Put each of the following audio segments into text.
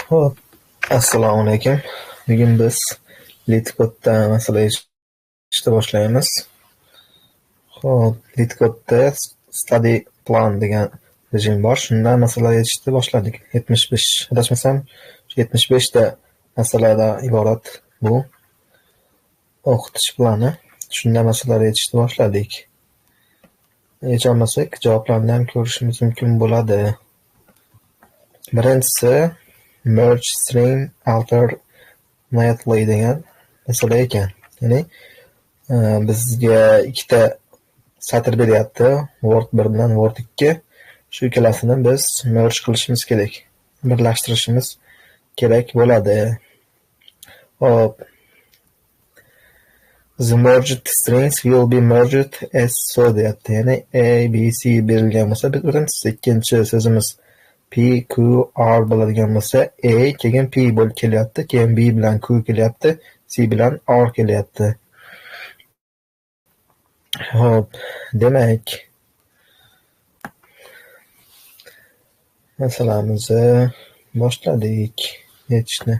Hop, assalomu alaykum. Bugun biz LeetCode'da masala yechishni boshlaymiz. Hop, LeetCode'da study plan degan rejim bor. Shunda masala yechishni boshladik. 75, adashmasam, 75 ta masaladan iborat bu o'qitish plani. Shunda masala yechishni boshladik. Yecholmasak, javoblarni ham ko'rishimiz mumkin bo'ladi. Birinchisi merge string alternately degan masala ekan. Ya'ni bizga ikkita satr beryapti, Word 1 bilan Word 2. Shu ikkalasini biz merge qilishimiz kerak, birlashtirishimiz kerak bo'ladi. Hop. The merged strings will be merged as so deyapti. Ya'ni A, B, C berilgan bo'lsa, biz birinchisi, ikkinchi so'zimiz P, Q, R bo'ladigan bo'lsa, A keyin P bo'lib kelyapti, keyin B bilan Q kelyapti, C bilan R kelyapti. Hop, demak, masalamizni boshladik yechishni.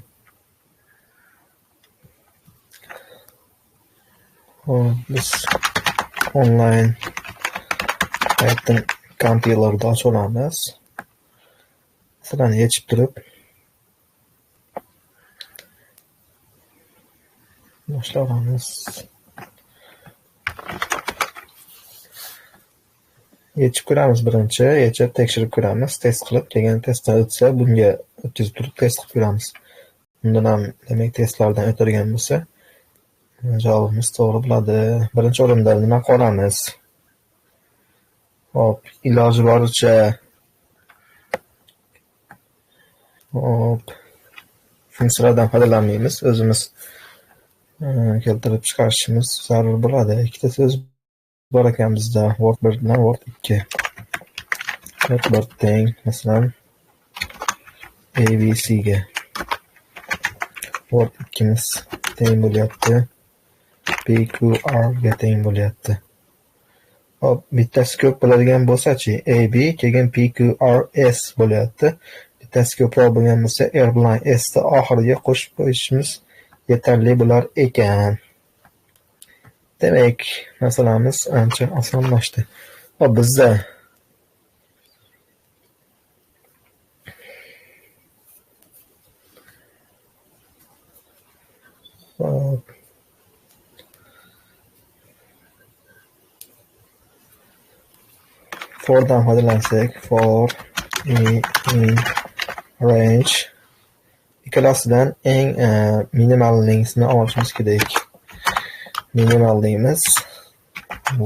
Hop, biz online Python compilerda ochib olamiz. Masalani yechib turib boshlaymiz. Yechib ko'ramiz birinchi, yechib tekshirib ko'ramiz, test qilib, keyin testdan o'tsa, bunga o'tkazib turib test qilib ko'ramiz. Undan ham demak testlardan o'tadigan bo'lsa, javobimiz to'g'ri bo'ladi. Birinchi o'rinda nima qilamiz? Hop, iloji boricha funksiyalardan foydalanmaymiz, o'zimiz keltirib chiqarishimiz zarur bo'ladi. Ikkita so'z bor ekan bizda, Word 1 bilan Word 2. Word 1 teng, masalan, ABC ga. Word 2miz teng bo'lyapti, PQR ga teng bo'lyapti. Hop, bittasi ko'p bo'ladigan bo'lsa-chi, AB keyin PQRS bo'lyapti. Bittasi ko'proq bo'lgan bo'lsa, R bilan S ni oxiriga qo'shib qo'yishimiz yetarli bo'lar ekan. Demak, masalamiz ancha osonlashdi. Hop, bizda for'dan foydalansak, for in range ikkalasidan eng minimallisini olishimiz kerak. Minimal deymiz.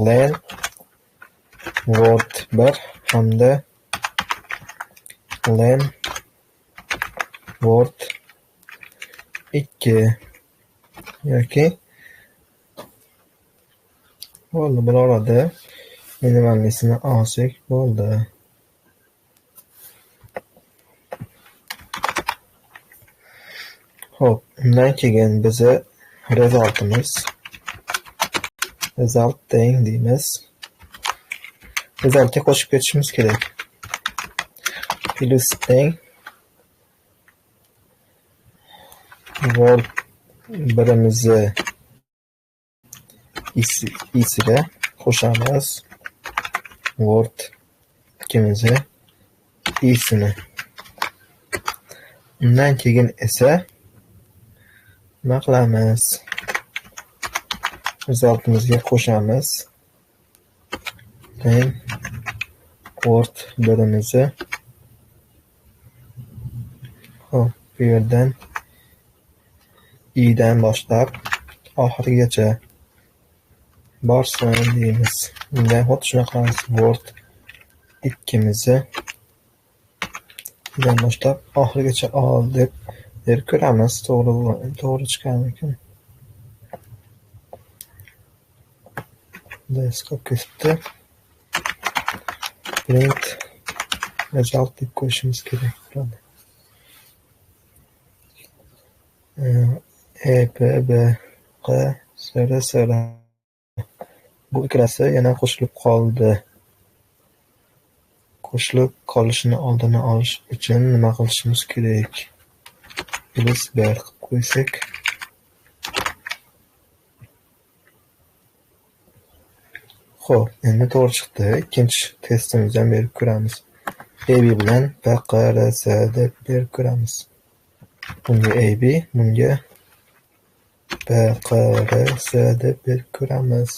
Len Word 1 hamda len Word 2 yoki bo'ldi, bularada minimallisini olsak bo'ldi. Hop, undan keyin bizni result teng deymiz. Resultga qo'shib ketishimiz kerak. Plus teng Word 1imizni isiga qo'shamiz. Word 2mizni isini. Undan keyin esa nima qilamiz? Resultimizga qo'shamiz. Teng Word 1imizni. Hop, bu yerdan i'dan boshlab oxirigacha borsin deymiz. Undan xuddi shunaqa Word 2mizni i'dan boshlab oxirigacha ol deb ko'ramiz. To'g'ri chiqarmikan? Desktop kesibdi. Print result deb qo'yishimiz kerak bo'ladi. EPBQ sra bu ikkalasi yana qo'shilib qoldi. Qo'shilib qolishini oldini olish uchun nima qilishimiz kerak? plus b qilib qo'ysak. Xo'p, endi to'g'ri chiqdi. Ikkinchi testimizni ham berib ko'ramiz. AB bilan BQRS deb berib ko'ramiz. Bunga AB, bunga BQRS deb berib ko'ramiz.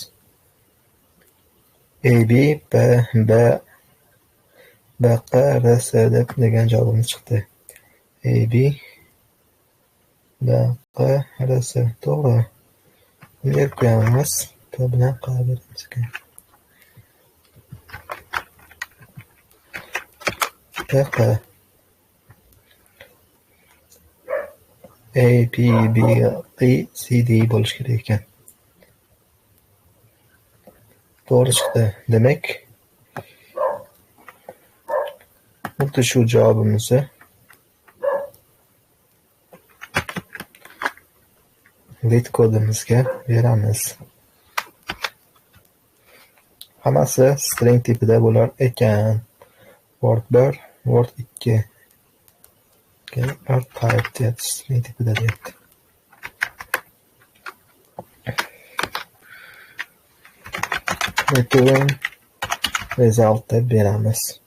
AB BQRS deb degan javobimiz chiqdi. AB BQRS to'g'ri. Berib qo'yamiz. B bilan Q beramiz ekan. BQ A, P, B, E, C, D bo'lish kerak ekan. To'g'ri chiqdi. Demak, xuddi shu javobimizni lead kodimizga beramiz. Hammasi string tipida bo'lar ekan. Word 1, Word 2. Word type deyapti, string tipida deyapti. Return result deb beramiz.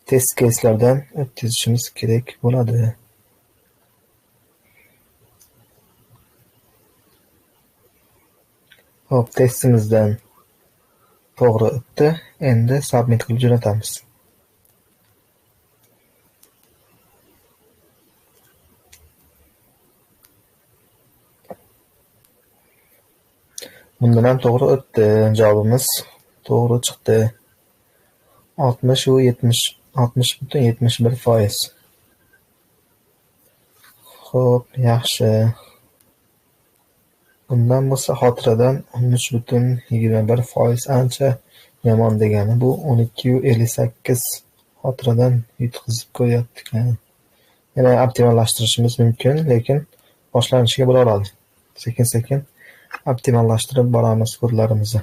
Test case'lardan o'tkazishimiz kerak bo'ladi. Hop, testimizdan to'g'ri o'tdi. Endi submit qilib jo'natamiz. Bundan ham to'g'ri o'tdi. Javobimiz to'g'ri chiqdi. 60 u 60.71%. Xo'p, yaxshi. Bundan bo'lsa xotiradan 13.21% ancha yomon degani bu 12.58 xotiradan yutqizib qo'yapti ekan. Yana optimallashtirishimiz mumkin, lekin boshlanishiga bo'la oladi. Sekin-sekin optimallashtirib boramiz kodlarimizni.